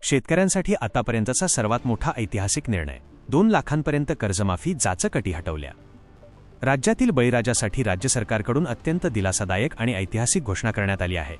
शेतकऱ्यांसाठी आतापर्यंतचा सर्वात मोठा ऐतिहासिक निर्णय, 2 लाखांपर्यंत कर्जमाफी जाचक हटवल्या। राज्यातील बळीराजासाठी राज्य सरकारकडून अत्यंत दिलासादायक आणि ऐतिहासिक घोषणा करण्यात आली आहे।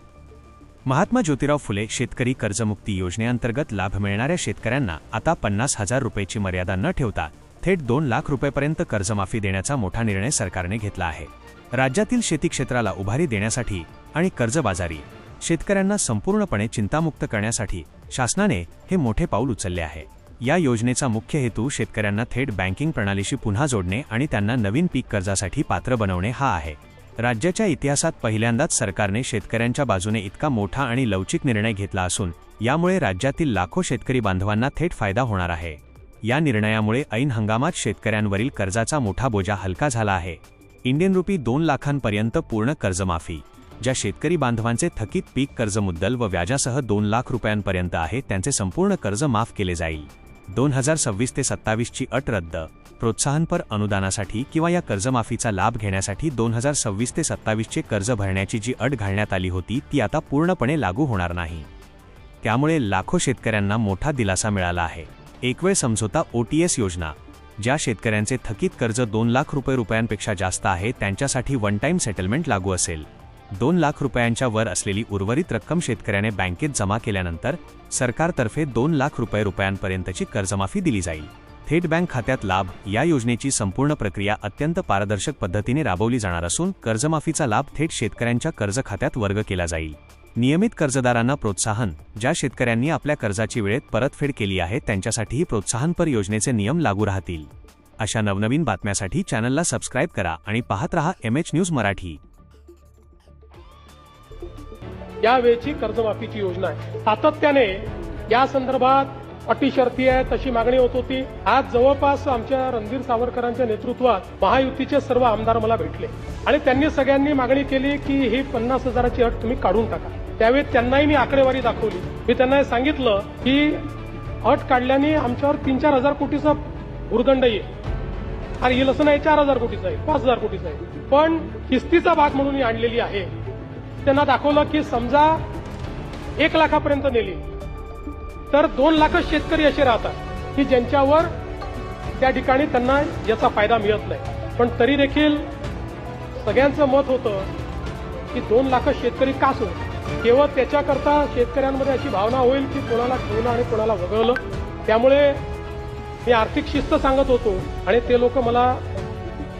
महात्मा ज्योतिराव फुले शेतकरी कर्जमुक्ती योजनेअंतर्गत लाभ मिळणाऱ्या शेतकऱ्यांना आता 50,000 रुपयाची मर्यादा न ठेवता थेट 2 लाख रुपयांपर्यंत कर्जमाफी देण्याचा मोठा निर्णय सरकारने घेतला आहे। राज्यातील शेती क्षेत्राला उभारी देण्यासाठी आणि कर्जबाजारी शेतकऱ्यांना संपूर्णपणे चिंतामुक्त करण्यासाठी शासनाने हे मोठे पाऊल उचलले आहे। या योजनेचा मुख्य हेतू शेतकऱ्यांना थेट बँकिंग प्रणालीशी पुन्हा जोडणे आणि त्यांना नवीन पीक कर्जासाठी पात्र बनवणे हा आहे। राज्याच्या इतिहासात पहिल्यांदाच सरकारने शेतकऱ्यांच्या बाजूने इतका मोठा आणि लवचिक निर्णय घेतला असून यामुळे राज्यातील लाखो शेतकरी बांधवांना थेट फायदा होणार आहे। या निर्णयामुळे ऐन हंगामात शेतकऱ्यांवरील कर्जाचा मोठा बोजा हलका झाला आहे। इंडियन रुपी 2 लाखांपर्यंत पूर्ण कर्जमाफी, ज्या शेतकरी बांधवांचे थकीत पीक कर्ज मुद्दल व व्याजासह 2 लाख रुपयांपर्यंत आहे त्यांचे संपूर्ण कर्ज माफ केले जाईल। 2026 ते 27 ची अट रद्द। प्रोत्साहनपर अनुदानासाठी किंवा या कर्जमाफीचा लाभ घेण्यासाठी 2026 ते 27 चे कर्ज भरण्याची जी अट घालण्यात आली होती ती आता पूर्णपणे लागू होणार नाही। त्यामुळे लाखो शेतकऱ्यांना मोठा दिलासा मिळाला आहे। एकवेळ समझोता OTS योजना, ज्या शेतकऱ्यांचे थकीत कर्ज 2 लाख रुपयांपेक्षा जास्त आहे त्यांच्यासाठी वन टाइम सेटलमेंट लागू असेल। 2 लाख रुपयांच्या वर असलेली उर्वरित रक्कम शेतकऱ्याने बँकेत जमा केल्यानंतर सरकारतर्फे 2 लाख रुपयांपर्यंतची कर्जमाफी दिली जाईल। थेट बँक खात्यात लाभ, या योजनेची संपूर्ण प्रक्रिया अत्यंत पारदर्शक पद्धतीने राबवली जाणार असून कर्जमाफीचा लाभ थेट शेतकऱ्यांच्या कर्ज खात्यात वर्ग केला जाईल। नियमित कर्जदारांना प्रोत्साहन, ज्या शेतकऱ्यांनी आपल्या कर्जाची वेळेत परतफेड केली आहे त्यांच्यासाठीही प्रोत्साहनपर योजनेचे नियम लागू राहतील। अशा नवनवीन बातम्यांसाठी चॅनलला सबस्क्राइब करा आणि पाहत रहा MH न्यूज मराठी। यावेळची कर्जमाफीची योजना आहे। सातत्याने या संदर्भात अटी शर्ती आहे तशी मागणी होत होती। आज जवळपास आमच्या रणधीर सावरकरांच्या नेतृत्वात महायुतीचे सर्व आमदार मला भेटले आणि त्यांनी सगळ्यांनी मागणी केली की ही 50,000ची अट तुम्ही काढून टाका। त्यावेळी त्यांनाही मी आकडेवारी दाखवली। मी त्यांना सांगितलं की अट काढल्याने आमच्यावर 3-4 हजार कोटीचा भुर्दंड येईल आणि येईल असं नाही, 4,000 कोटीचा आहे, 5,000 कोटीचा आहे, पण किस्तीचा भाग म्हणून ही आणलेली आहे। त्यांना दाखवलं की समजा 1 लाखापर्यंत नेली तर 2 लाख शेतकरी असे राहतात की ज्यांच्यावर त्या ठिकाणी त्यांना याचा फायदा मिळत नाही। पण तरी देखील सगळ्यांचं मत होतं की 2 लाख शेतकरी का सोडले, केवळ त्याच्याकरता शेतकऱ्यांमध्ये अशी भावना होईल की कोणाला ठेवलं आणि कोणाला वगळलं। त्यामुळे मी आर्थिक शिस्त सांगत होतो आणि ते लोक मला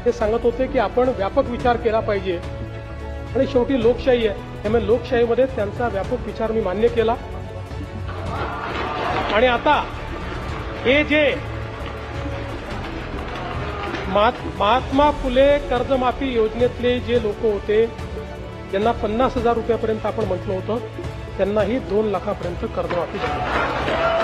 हे सांगत होते की आपण व्यापक विचार केला पाहिजे आणि शेवटी लोकशाही आहे, त्यामुळे लोकशाहीमध्ये त्यांचा व्यापक विचार मी मान्य केला। आणि आता हे जे महात्मा फुले कर्जमाफी योजनेतले जे लोक होते ज्यांना 50,000 रुपयापर्यंत आपण म्हटलं होतं त्यांनाही 2 लाखापर्यंत कर्जमाफी झाली।